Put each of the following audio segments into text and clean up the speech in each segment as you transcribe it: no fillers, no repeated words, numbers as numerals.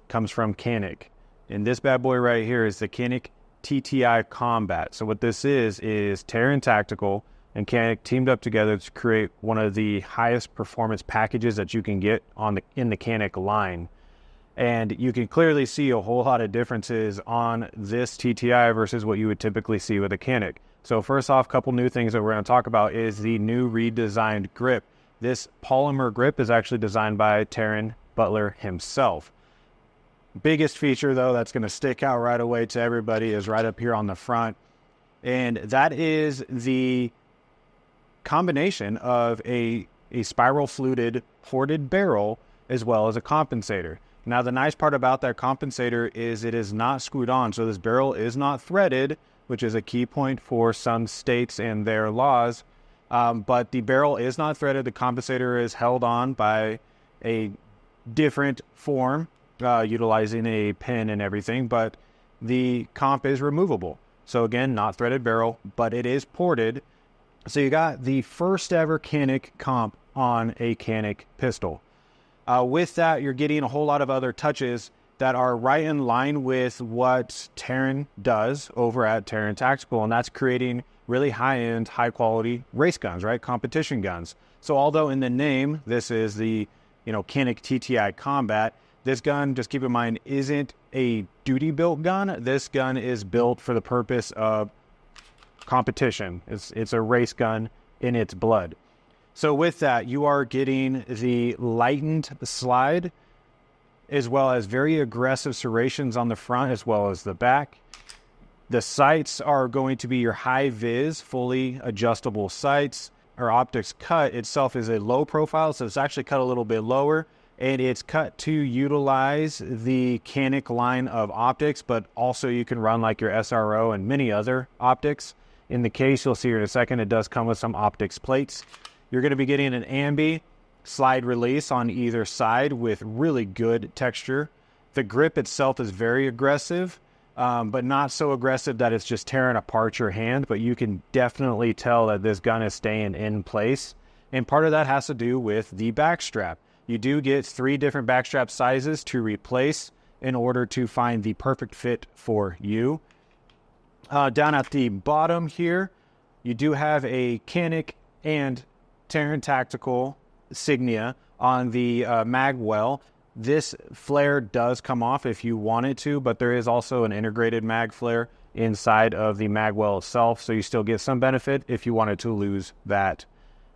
comes from Canik. And this bad boy right here is the Canik TTI Combat. So what this is Taran Tactical and Canik teamed up together to create one of the highest performance packages that you can get in the Canik line. And you can clearly see a whole lot of differences on this TTI versus what you would typically see with a Canik. So first off, a couple new things that we're going to talk about is the new redesigned grip. This polymer grip is actually designed by Taran Butler himself. Biggest feature, though, that's going to stick out right away to everybody is right up here on the front. And that is the combination of a spiral fluted ported barrel as well as a compensator. Now, the nice part about that compensator is it is not screwed on. So this barrel is not threaded, which is a key point for some states and their laws. But the barrel is not threaded. The compensator is held on by a different form, utilizing a pin and everything. But the comp is removable. So again, not threaded barrel, but it is ported. So you got the first ever Canik comp on a Canik pistol. With that, you're getting a whole lot of other touches that are right in line with what Taran does over at Taran Tactical, and that's creating really high-end, high-quality race guns, right? Competition guns. So although in the name, this is the, Canik TTI Combat, this gun, just keep in mind, isn't a duty-built gun. This gun is built for the purpose of competition. It's a race gun in its blood. So with that, you are getting the lightened slide as well as very aggressive serrations on the front as well as the back. The sights are going to be your high vis, fully adjustable sights. Our optics cut itself is a low profile, so it's actually cut a little bit lower, and it's cut to utilize the Canik line of optics, but also you can run like your SRO and many other optics. In the case, you'll see here in a second, it does come with some optics plates. You're going to be getting an ambi slide release on either side with really good texture. The grip itself is very aggressive, but not so aggressive that it's just tearing apart your hand, but you can definitely tell that this gun is staying in place. And part of that has to do with the backstrap. You do get 3 different backstrap sizes to replace in order to find the perfect fit for you. Down at the bottom here, you do have a Canik and Taran Tactical insignia on the mag well. This flare does come off if you want it to, but there is also an integrated mag flare inside of the mag well itself, so you still get some benefit if you wanted to lose that.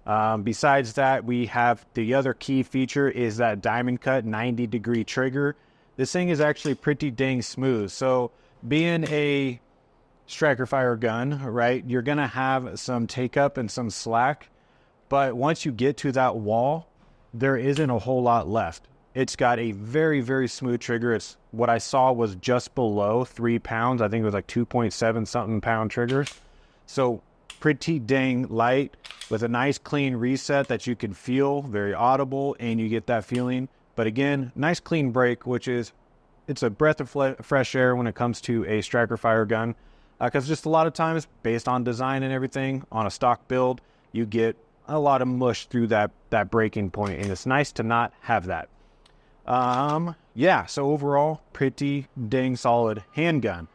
Besides that, we have the other key feature is that diamond cut 90-degree trigger. This thing is actually pretty dang smooth. So being a striker fire gun, right, you're going to have some take up and some slack. But once you get to that wall, there isn't a whole lot left. It's got a very, very smooth trigger. It's what I saw was just below 3 pounds. I think it was like 2.7 something pound trigger. So pretty dang light with a nice clean reset that you can feel, very audible, and you get that feeling. But again, nice clean break, which is, it's a breath of fresh air when it comes to a striker fire gun. Because just a lot of times, based on design and everything, on a stock build, you get a lot of mush through that breaking point, and it's nice to not have that. So overall, pretty dang solid handgun.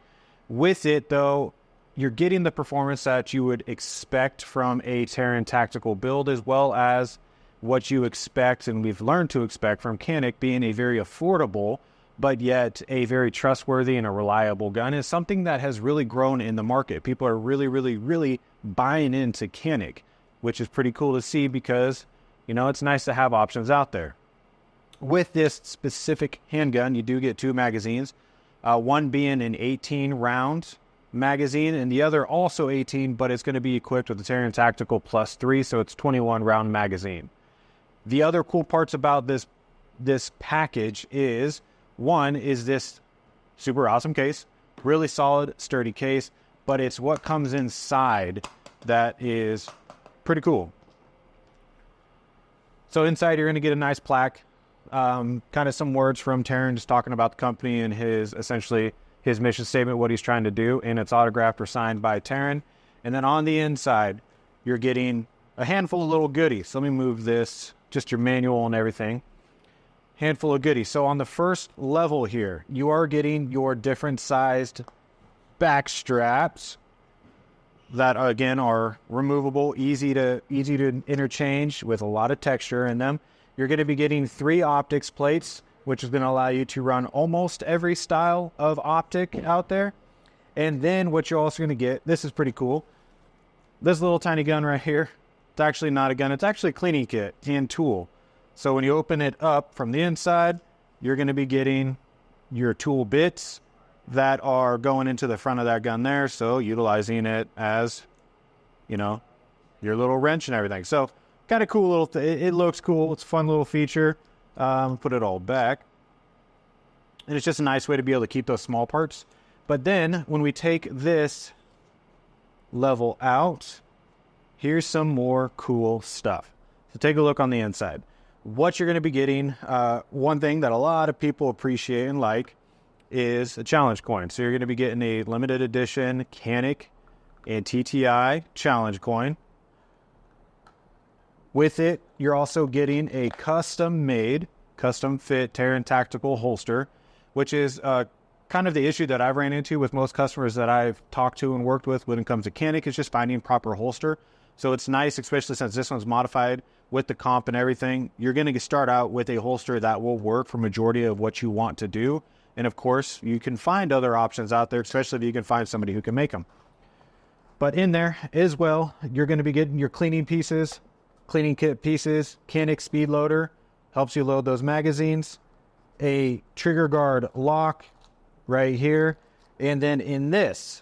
With it, though, you're getting the performance that you would expect from a Taran Tactical build, as well as what you expect, and we've learned to expect from Canik, being a very affordable, but yet a very trustworthy and a reliable gun, is something that has really grown in the market. People are really, really, really buying into Canik, which is pretty cool to see because, it's nice to have options out there. With this specific handgun, you do get 2 magazines, one being an 18-round magazine and the other also 18, but it's going to be equipped with the Taran Tactical plus 3, so it's 21-round magazine. The other cool parts about this package is, one is this super awesome case, really solid, sturdy case, but it's what comes inside that is pretty cool. So inside you're going to get a nice plaque, kind of some words from Taran just talking about the company and his mission statement, what he's trying to do, and it's autographed or signed by Taran. And then on the inside, you're getting a handful of little goodies. So let me move this, just your manual and everything. handful of goodies. So on the first level here, you are getting your different sized back straps that again are removable, easy to interchange with a lot of texture in them. You're going to be getting 3 optics plates, which is going to allow you to run almost every style of optic out there. And then what you're also going to get, this is pretty cool, this little tiny gun right here. It's actually not a gun, it's actually a cleaning kit and tool. So when you open it up from the inside, you're going to be getting your tool bits that are going into the front of that gun there. So utilizing it as, you know, your little wrench and everything. So kind of cool little, it looks cool. It's a fun little feature. Put it all back. And it's just a nice way to be able to keep those small parts. But then when we take this level out, here's some more cool stuff. So take a look on the inside. What you're going to be getting, one thing that a lot of people appreciate and like is a challenge coin. So you're going to be getting a limited edition Canik and TTI challenge coin. With it, you're also getting a custom-made, custom-fit Taran tactical holster, which is kind of the issue that I've ran into with most customers that I've talked to and worked with when it comes to Canik, is just finding proper holster. So it's nice, especially since this one's modified with the comp and everything. You're going to start out with a holster that will work for majority of what you want to do. And of course, you can find other options out there, especially if you can find somebody who can make them. But in there as well, you're going to be getting your cleaning pieces, cleaning kit pieces, Canik speed loader, helps you load those magazines, a trigger guard lock right here. And then in this,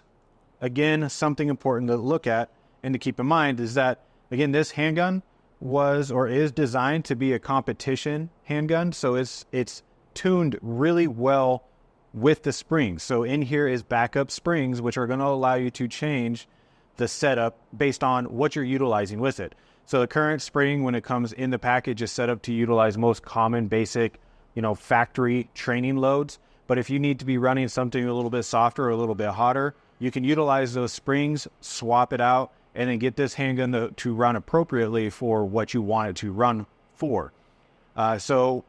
again, something important to look at and to keep in mind is that, again, this handgun was or is designed to be a competition handgun. So it's tuned really well with the springs. So in here is backup springs, which are going to allow you to change the setup based on what you're utilizing with it. So the current spring, when it comes in the package, is set up to utilize most common basic, factory training loads. But if you need to be running something a little bit softer or a little bit hotter, you can utilize those springs, swap it out, and then get this handgun to run appropriately for what you want it to run for. So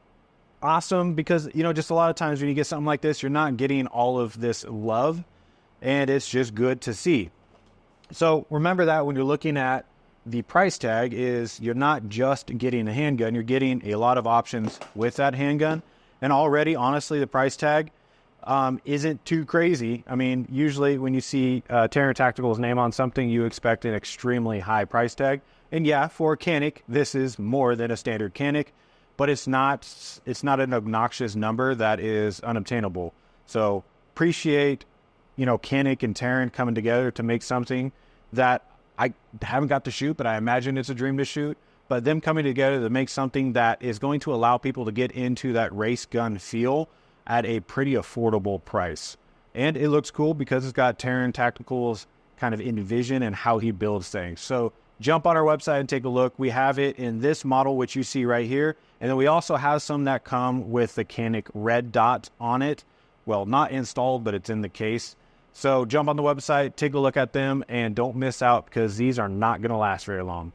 awesome, because, just a lot of times when you get something like this, you're not getting all of this love, and it's just good to see. So remember that when you're looking at the price tag, is you're not just getting a handgun, you're getting a lot of options with that handgun. And already, honestly, the price tag isn't too crazy. I mean, usually when you see Taran Tactical's name on something, you expect an extremely high price tag. And yeah, for Canik, this is more than a standard Canik, but it's not an obnoxious number that is unobtainable. So appreciate, Canik and Taran coming together to make something that I haven't got to shoot, but I imagine it's a dream to shoot. But them coming together to make something that is going to allow people to get into that race gun feel at a pretty affordable price. And it looks cool because it's got Taran Tactical's kind of envision and how he builds things. So jump on our website and take a look. We have it in this model, which you see right here. And then we also have some that come with the Canik red dot on it. Well, not installed, but it's in the case. So jump on the website, take a look at them, and don't miss out because these are not going to last very long.